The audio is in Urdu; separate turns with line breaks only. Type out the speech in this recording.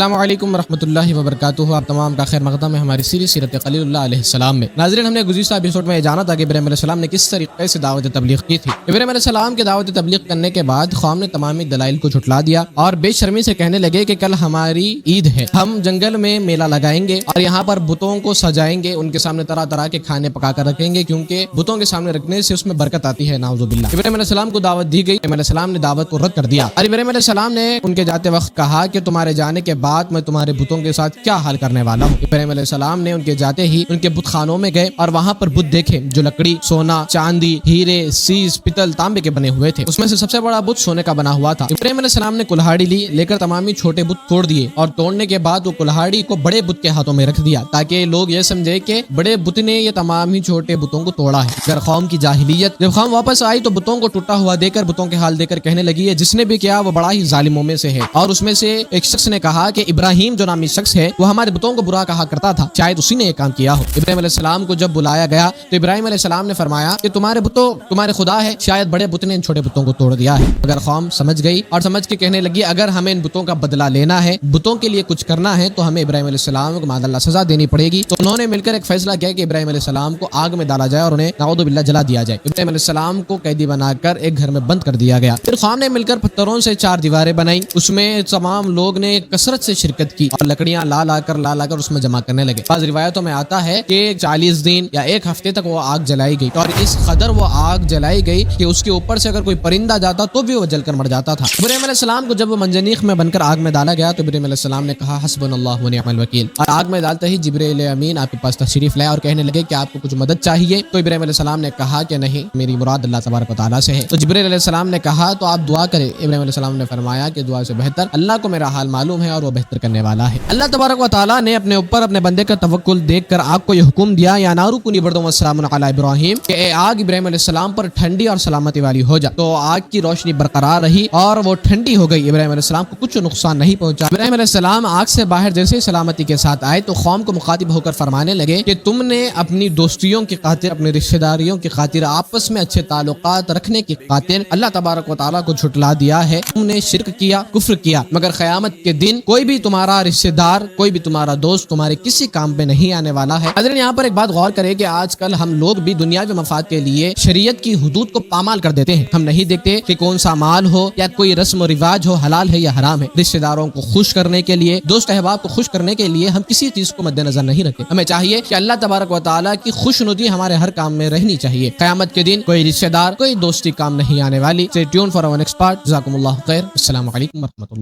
السلام علیکم ورحمۃ اللہ وبرکاتہ۔ آپ تمام کا خیر مقدم ہے ہماری سیرت خلیل اللہ علیہ السلام میں۔ ناظرین، ہم نے گزشتہ ایپیسوڈ میں یہ جانا تھا کہ ابراہیم علیہ السلام نے کس طریقے سے دعوت تبلیغ کی تھی۔ ابراہیم علیہ السلام کی دعوت تبلیغ کرنے کے بعد قوم نے تمامی دلائل کو جھٹلا دیا اور بے شرمی سے کہنے لگے کہ کل ہماری عید ہے، ہم جنگل میں میلہ لگائیں گے اور یہاں پر بتوں کو سجائیں گے، ان کے سامنے طرح طرح کے کھانے پکا کر رکھیں گے کیونکہ بتوں کے سامنے رکھنے سے اس میں برکت آتی ہے، نعوذ باللہ۔ ابراہیم علیہ السلام کو دعوت دی گئی، ابراہیم علیہ السلام نے دعوت کو رد کر دیا اور ابراہیم علیہ السلام نے ان کے جاتے وقت کہا کہ تمہارے جانے کے بعد میں تمہارے بتوں کے ساتھ کیا حال کرنے والا ہوں۔ ابراہیم علیہ السلام نے ان کے جاتے ہی ان کے بت خانوں میں گئے اور وہاں پر بت دیکھے جو لکڑی، سونا، چاندی، ہیرے، سیس، پتل، تانبے کے بنے ہوئے تھے۔ اس میں سے سب سے بڑا بت سونے کا بنا ہوا تھا۔ ابراہیم علیہ السلام نے کلہاڑی لے کر تمامی چھوٹے بت توڑ دیے اور توڑنے کے بعد وہ کلہاڑی کو بڑے بت کے ہاتھوں میں رکھ دیا تاکہ لوگ یہ سمجھے کہ بڑے بت نے یہ تمام ہی چھوٹے بتوں کو توڑا ہے۔ اگر قوم کی جاہلیت، جب قوم واپس آئی تو بتوں کو ٹوٹا ہوا دے کر، بتوں کے حال دے کر کہنے لگی ہے جس نے بھی کیا وہ بڑا ہی ظالموں میں سے ہے۔ اور اس میں سے ایک شخص نے کہا کہ ابراہیم جو نامی شخص ہے وہ ہمارے بتوں کو برا کہا کرتا تھا، شاید اسی نے یہ کام کیا ہو۔ ابراہیم علیہ السلام کو جب بلایا گیا تو ابراہیم علیہ السلام نے فرمایا کہ تمہارے بتوں تمہارے خدا ہے، شاید بڑے بت نے ان چھوٹے بتوں کو توڑ دیا ہے۔ اگر قوم سمجھ گئی اور سمجھ کے کہنے لگی اگر ہمیں ان بتوں کا بدلہ لینا ہے، بتوں کے لیے کچھ کرنا ہے تو ہمیں ابراہیم علیہ السلام کو معاذ اللہ سزا دینی پڑے گی، تو انہوں نے مل کر ایک فیصلہ کیا کہ ابراہیم علیہ السلام کو آگ میں ڈالا جائے اور انہیں نعوذ باللہ جلا دیا جائے۔ ابراہیم علیہ السلام کو قیدی بنا کر ایک گھر میں بند کر دیا گیا۔ پھر قوم نے مل کر پتھروں سے 4 دیواریں بنائی، اس میں تمام لوگ نے کثرت سے شرکت کی اور لکڑیاں لا لا کر اس میں جمع کرنے لگے۔ بعض روایتوں میں آتا ہے کہ 40 دن یا 1 ہفتے تک وہ آگ جلائی گئی اور اس قدر وہ آگ جلائی گئی کہ اس کے اوپر سے اگر کوئی پرندہ جاتا تو بھی وہ جل کر مر جاتا تھا۔ ابراہیم علیہ السلام کو جب وہ منجنیق میں بن کر آگ میں ڈالا گیا تو ابراہیم علیہ السلام نے کہا حسبنا اللہ ونعم الوکیل، اور آگ میں ڈالتے ہی جبرائیل امین آپ کے پاس تشریف لائے اور کہنے لگے کہ آپ کو کچھ مدد چاہیے، تو ابراہیم علیہ السلام نے کہا کہ نہیں، میری مراد اللہ تبارک و تعالیٰ سے ہے۔ تو جبرائیل علیہ السلام نے کہا تو آپ دعا کریں۔ ابراہیم علیہ السلام نے فرمایا کہ دعا سے بہتر اللہ کو میرا حال معلوم ہے اور وہ بہتر کرنے والا ہے۔ اللہ تبارک و تعالیٰ نے اپنے اوپر اپنے بندے کا توکل دیکھ کر آگ کو یہ حکم دیا یا نارو کنی بردم والسلام علی ابراہیم کہ اے آگ ابراہیم علیہ السلام پر ٹھنڈی اور سلامتی والی ہو جا۔ تو آگ کی روشنی برقرار رہی اور وہ ٹھنڈی ہو گئی، ابراہیم علیہ السلام کو کچھ نقصان نہیں پہنچا۔ ابراہیم علیہ السلام آگ سے باہر جیسے ہی سلامتی کے ساتھ آئے تو قوم کو مخاطب ہو کر فرمانے لگے کہ تم نے اپنی دوستیوں کی خاطر، اپنی رشتہ داریوں کی خاطر، آپس میں اچھے تعلقات رکھنے کی خاطر اللہ تبارک و تعالیٰ کو جھٹلا دیا ہے، تم نے شرک کیا، کفر کیا، مگر قیامت کے دن کوئی بھی تمہارا رشتہ دار، کوئی بھی تمہارا دوست تمہارے کسی کام پہ نہیں آنے والا ہے۔ حضرت یہاں پر ایک بات غور کریں کہ آج کل ہم لوگ بھی دنیاوی مفاد کے لیے شریعت کی حدود کو پامال کر دیتے ہیں۔ ہم نہیں دیکھتے کہ کون سا مال ہو یا کوئی رسم و رواج ہو حلال ہے یا حرام ہے۔ رشتہ داروں کو خوش کرنے کے لیے، دوست احباب کو خوش کرنے کے لیے ہم کسی چیز کو مد نظر نہیں رکھتے۔ ہمیں چاہیے کہ اللہ تبارک و تعالیٰ کی خوشنودی ہمارے ہر کام میں رہنی چاہیے۔ قیامت کے دن کوئی رشتہ دار، کوئی دوستی کام نہیں آنے والی۔ Stay tuned for our next part۔ جزاکم اللہ خیر۔ السلام علیکم ورحمۃ اللہ۔